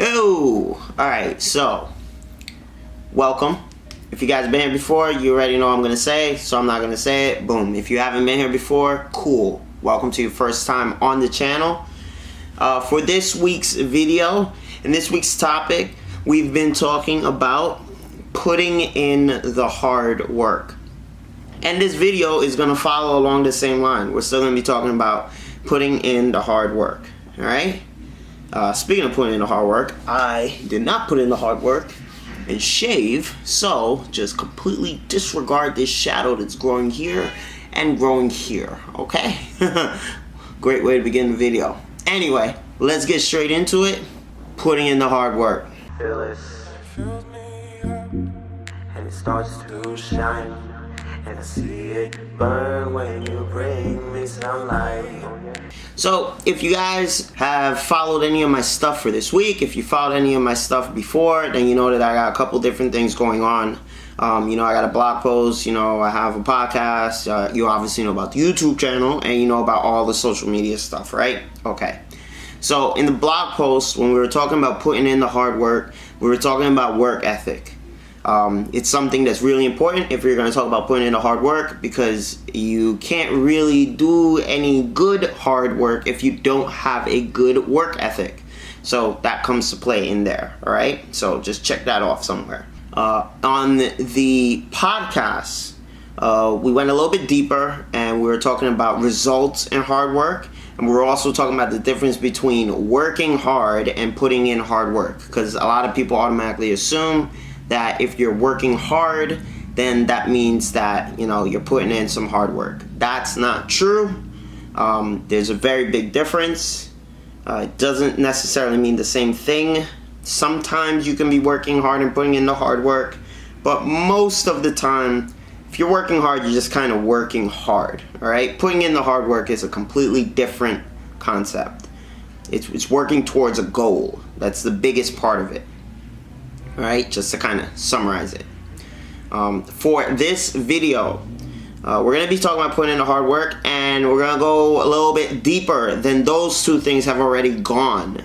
Oh, alright, so welcome. If you guys have been here before, you already know what I'm going to say, so I'm not going to say it. Boom. If you haven't been here before, cool. Welcome to your first time on the channel. For this week's video, and this week's topic, we've been talking about putting in the hard work. And this video is going to follow along the same line. We're still going to be talking about putting in the hard work. Alright? Speaking of putting in the hard work, I did not put in the hard work and shave, so just completely disregard this shadow that's growing here and growing here, okay? Great way to begin the video. Anyway, let's get straight into it. Putting in the hard work. Feel this, fills me up, and it starts to shine, and I see it burn when you bring me sunlight. So, if you guys have followed any of my stuff for this week, if you followed any of my stuff before, then you know that I got a couple different things going on. I got a blog post, I have a podcast, you obviously know about the YouTube channel, and you know about all the social media stuff, right? Okay. So, in the blog post, when we were talking about putting in the hard work, we were talking about work ethic. It's something that's really important if you're going to talk about putting in the hard work, because you can't really do any good hard work if you don't have a good work ethic. So that comes to play in there, all right? So just check that off somewhere. On the podcast, we went a little bit deeper, and we were talking about results and hard work. And we're also talking about the difference between working hard and putting in hard work, because a lot of people automatically assume that if you're working hard, then that means that, you're putting in some hard work. That's not true. There's a very big difference. It doesn't necessarily mean the same thing. Sometimes you can be working hard and putting in the hard work, but most of the time, if you're working hard, you're just kind of working hard, all right? Putting in the hard work is a completely different concept. It's working towards a goal. That's the biggest part of it. Alright, just to kind of summarize it. For this video, we're going to be talking about putting in the hard work, and we're going to go a little bit deeper than those two things have already gone.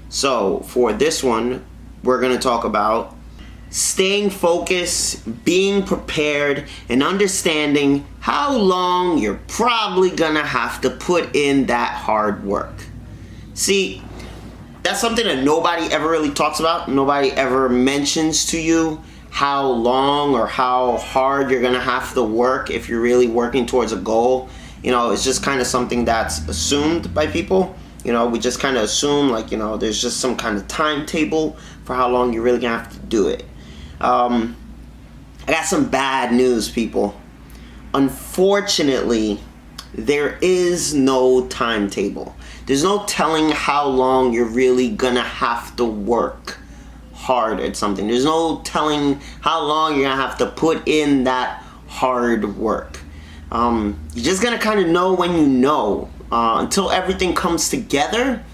So, for this one, we're going to talk about staying focused, being prepared, and understanding how long you're probably going to have to put in that hard work. See, that's something that nobody ever really talks about. Nobody ever mentions to you how long or how hard you're going to have to work if you're really working towards a goal. It's just kind of something that's assumed by people. We just kind of assume, there's just some kind of timetable for how long you're really going to have to do it. I got some bad news, people. Unfortunately, there is no timetable. There's no telling how long you're really gonna have to work hard at something. There's no telling how long you're gonna have to put in that hard work. You're just gonna kind of know when you know. Until everything comes together,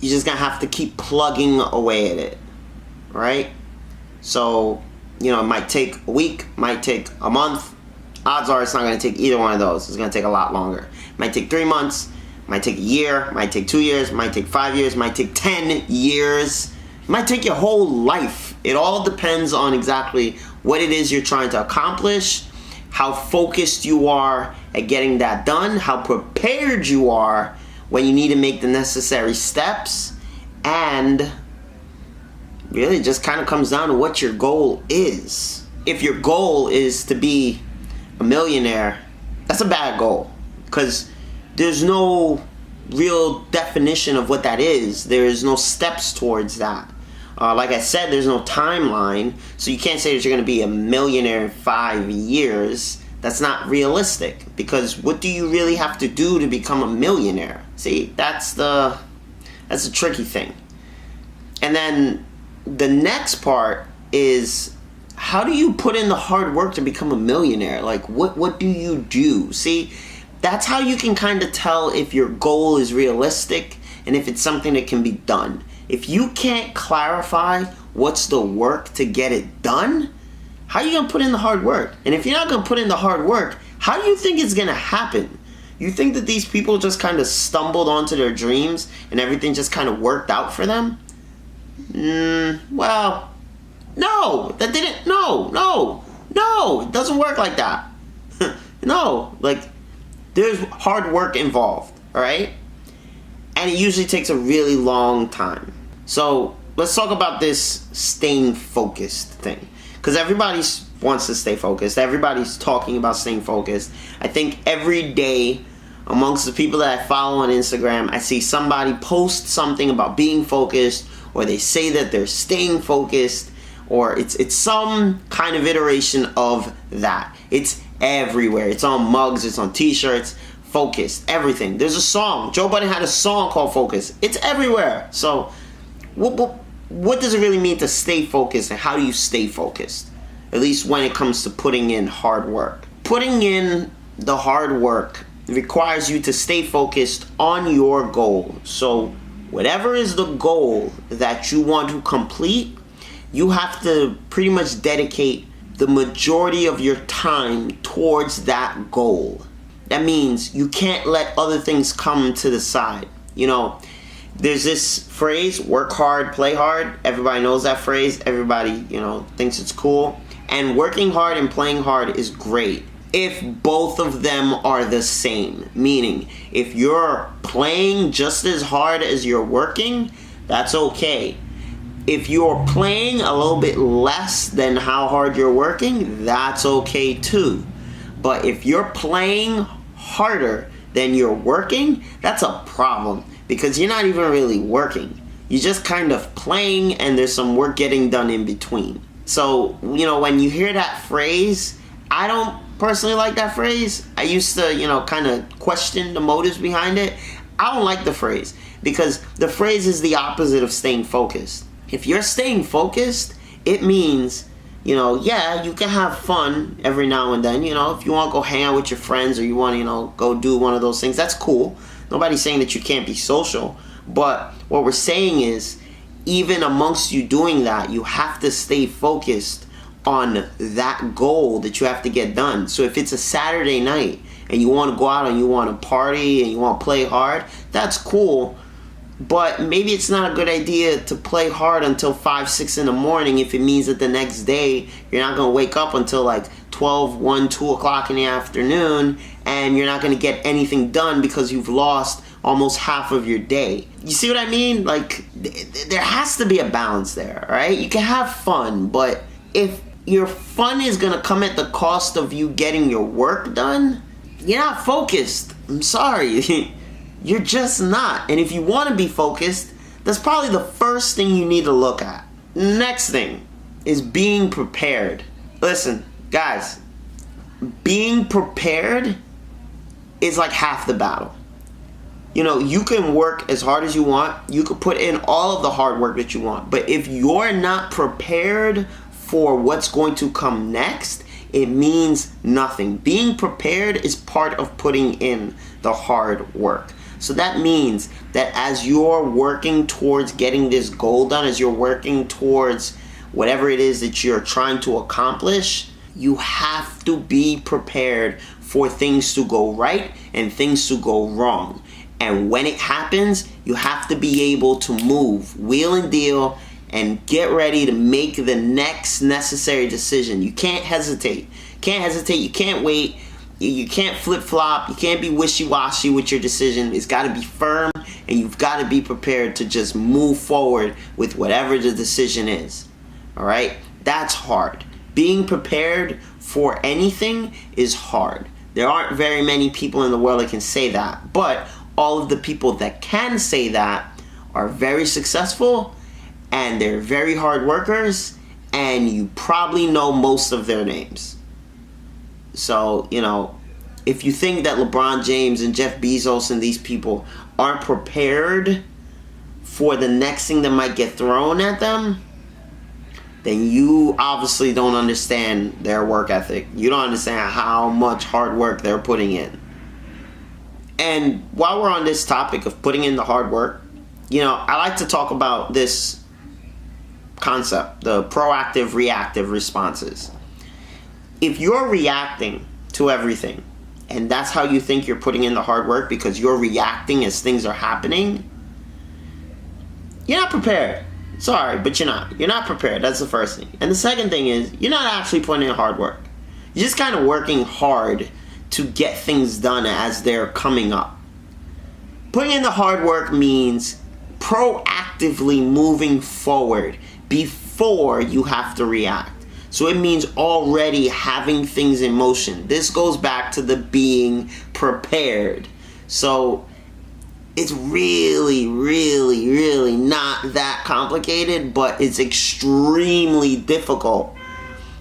you're just gonna have to keep plugging away at it, right? So, it might take a week, might take a month. Odds are it's not gonna take either one of those. It's gonna take a lot longer. It might take 3 months. Might take a year, might take 2 years, might take 5 years, might take 10 years. It might take your whole life. It all depends on exactly what it is you're trying to accomplish, how focused you are at getting that done, how prepared you are when you need to make the necessary steps, and really it just kind of comes down to what your goal is. If your goal is to be a millionaire, that's a bad goal, because there's no real definition of what that is. There's no steps towards that. Like I said, there's no timeline, so you can't say that you're going to be a millionaire in 5 years. That's not realistic, because what do you really have to do to become a millionaire? See, that's the tricky thing. And then the next part is, how do you put in the hard work to become a millionaire? What do you do? See, that's how you can kind of tell if your goal is realistic and if it's something that can be done. If you can't clarify what's the work to get it done, how are you going to put in the hard work? And if you're not going to put in the hard work, how do you think it's going to happen? You think that these people just kind of stumbled onto their dreams and everything just kind of worked out for them? Well, no, that didn't, no, it doesn't work like that. No, like, there's hard work involved, all right? And it usually takes a really long time. So let's talk about this staying focused thing. Because everybody wants to stay focused. Everybody's talking about staying focused. I think every day amongst the people that I follow on Instagram, I see somebody post something about being focused, or they say that they're staying focused, or it's some kind of iteration of that. It's everywhere. It's on mugs, it's on t-shirts. Focused, everything. There's a song. Joe Budden had a song called Focus. It's everywhere. So what does it really mean to stay focused, and how do you stay focused? At least when it comes to putting in hard work. Putting in the hard work requires you to stay focused on your goal. So whatever is the goal that you want to complete, you have to pretty much dedicate the majority of your time towards that goal. That means you can't let other things come to the side. You know, there's this phrase, work hard, play hard. Everybody knows that phrase. Everybody, thinks it's cool. And working hard and playing hard is great if both of them are the same. Meaning, if you're playing just as hard as you're working, that's okay. If you're playing a little bit less than how hard you're working, that's okay too. But if you're playing harder than you're working, that's a problem, because you're not even really working. You're just kind of playing, and there's some work getting done in between. So, when you hear that phrase, I don't personally like that phrase. I used to, kind of question the motives behind it. I don't like the phrase, because the phrase is the opposite of staying focused. If you're staying focused, it means, yeah, you can have fun every now and then. If you want to go hang out with your friends, or you want to, go do one of those things, that's cool. Nobody's saying that you can't be social. But what we're saying is, even amongst you doing that, you have to stay focused on that goal that you have to get done. So if it's a Saturday night and you want to go out and you want to party and you want to play hard, that's cool. But maybe it's not a good idea to play hard until 5, 6 in the morning if it means that the next day you're not going to wake up until like 12, 1, 2 o'clock in the afternoon, and you're not going to get anything done because you've lost almost half of your day. You see what I mean? Like, there has to be a balance there, right? You can have fun, but if your fun is going to come at the cost of you getting your work done, you're not focused. I'm sorry. You're just not. And if you want to be focused, that's probably the first thing you need to look at. Next thing is being prepared. Listen, guys, being prepared is like half the battle. You can work as hard as you want. You can put in all of the hard work that you want. But if you're not prepared for what's going to come next, it means nothing. Being prepared is part of putting in the hard work. So that means that as you're working towards getting this goal done, as you're working towards whatever it is that you're trying to accomplish, you have to be prepared for things to go right and things to go wrong. And when it happens, you have to be able to move, wheel and deal, and get ready to make the next necessary decision. You can't hesitate. You can't wait. You can't flip-flop. You can't be wishy-washy with your decision. It's got to be firm, and you've got to be prepared to just move forward with whatever the decision is. All right? That's hard. Being prepared for anything is hard. There aren't very many people in the world that can say that, but all of the people that can say that are very successful, and they're very hard workers, and you probably know most of their names. So, if you think that LeBron James and Jeff Bezos and these people aren't prepared for the next thing that might get thrown at them, then you obviously don't understand their work ethic. You don't understand how much hard work they're putting in. And while we're on this topic of putting in the hard work, I like to talk about this concept, the proactive, reactive responses. If you're reacting to everything, and that's how you think you're putting in the hard work because you're reacting as things are happening, you're not prepared. Sorry, but you're not. You're not prepared. That's the first thing. And the second thing is, you're not actually putting in hard work. You're just kind of working hard to get things done as they're coming up. Putting in the hard work means proactively moving forward before you have to react. So it means already having things in motion. This goes back to the being prepared. So it's really, really, really not that complicated, but it's extremely difficult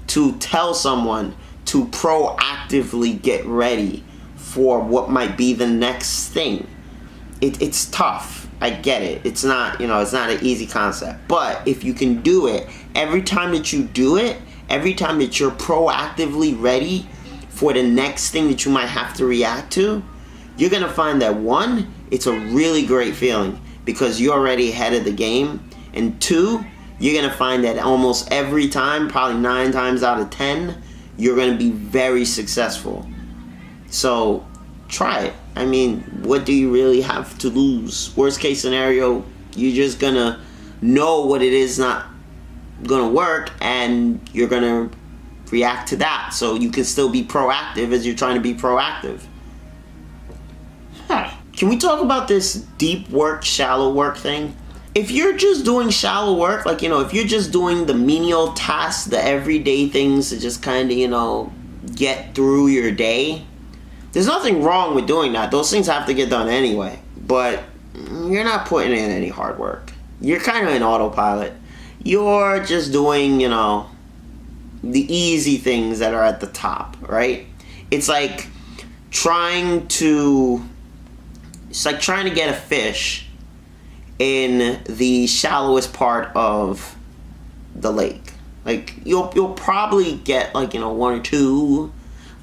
to tell someone to proactively get ready for what might be the next thing. It's tough. I get it. It's not, it's not an easy concept. But if you can do it, every time that you do it, every time that you're proactively ready for the next thing that you might have to react to, you're going to find that, one, it's a really great feeling because you're already ahead of the game. And two, you're going to find that almost every time, probably 9 times out of 10, you're going to be very successful. So try it. I mean, what do you really have to lose? Worst case scenario, you're just going to know what it is not going to work and you're going to react to that. So you can still be proactive as you're trying to be proactive. Can we talk about this deep work, shallow work thing? If you're just doing shallow work, like, if you're just doing the menial tasks, the everyday things to just kind of, get through your day, there's nothing wrong with doing that. Those things have to get done anyway. But you're not putting in any hard work. You're kind of in autopilot. You're just doing, the easy things that are at the top, right? It's like trying to get a fish in the shallowest part of the lake. Like, you'll probably get, 1 or 2,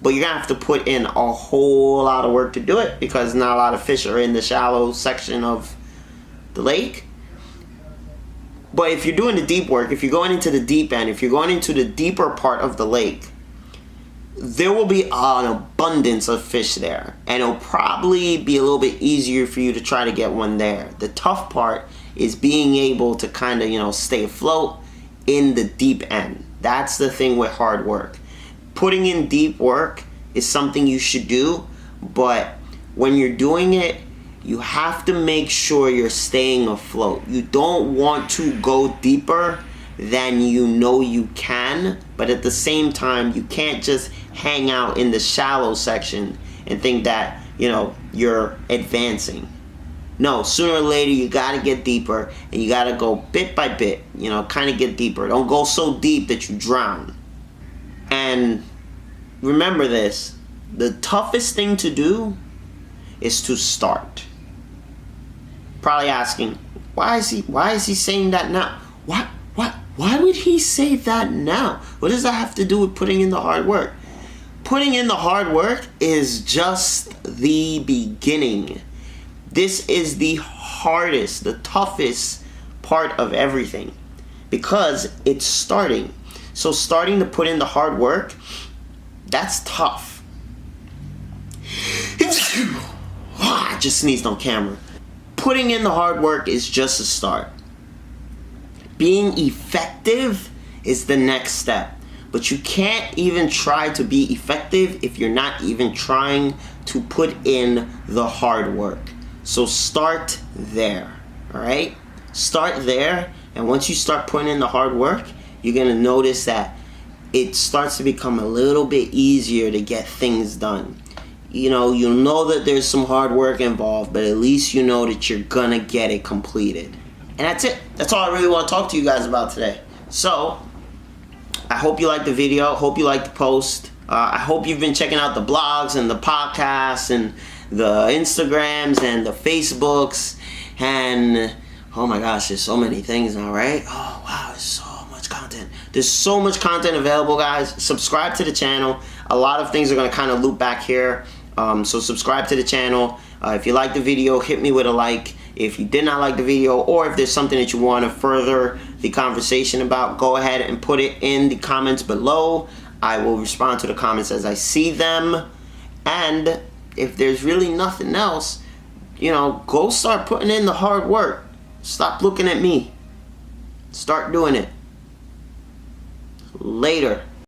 but you're gonna have to put in a whole lot of work to do it because not a lot of fish are in the shallow section of the lake. But if you're doing the deep work, if you're going into the deep end, if you're going into the deeper part of the lake, there will be an abundance of fish there. And it'll probably be a little bit easier for you to try to get one there. The tough part is being able to kind of, stay afloat in the deep end. That's the thing with hard work. Putting in deep work is something you should do, but when you're doing it, you have to make sure you're staying afloat. You don't want to go deeper than you can, but at the same time, you can't just hang out in the shallow section and think that, you're advancing. No, sooner or later, you gotta get deeper, and you gotta go bit by bit, kind of get deeper. Don't go so deep that you drown. And remember this, the toughest thing to do is to start. Probably asking, why is he saying that now? Why would he say that now? What does that have to do with putting in the hard work? Putting in the hard work is just the beginning. This is the hardest, the toughest part of everything because it's starting. So starting to put in the hard work, that's tough. I just sneezed on camera. Putting in the hard work is just a start. Being effective is the next step. But you can't even try to be effective if you're not even trying to put in the hard work. So start there, all right? Start there, and once you start putting in the hard work, you're going to notice that it starts to become a little bit easier to get things done. You'll know that there's some hard work involved, but at least you know that you're going to get it completed. And that's it. That's all I really want to talk to you guys about today. So, I hope you liked the video. Hope you liked the post. I hope you've been checking out the blogs and the podcasts and the Instagrams and the Facebooks. And, oh my gosh, there's so many things now, right? Oh, wow, there's so much content. There's so much content available, guys. Subscribe to the channel. A lot of things are going to kind of loop back here. So subscribe to the channel. If you like the video, hit me with a like. If you did not like the video, or if there's something that you want to further the conversation about, go ahead and put it in the comments below. I will respond to the comments as I see them. And if there's really nothing else, go start putting in the hard work. Stop looking at me. Start doing it. Later.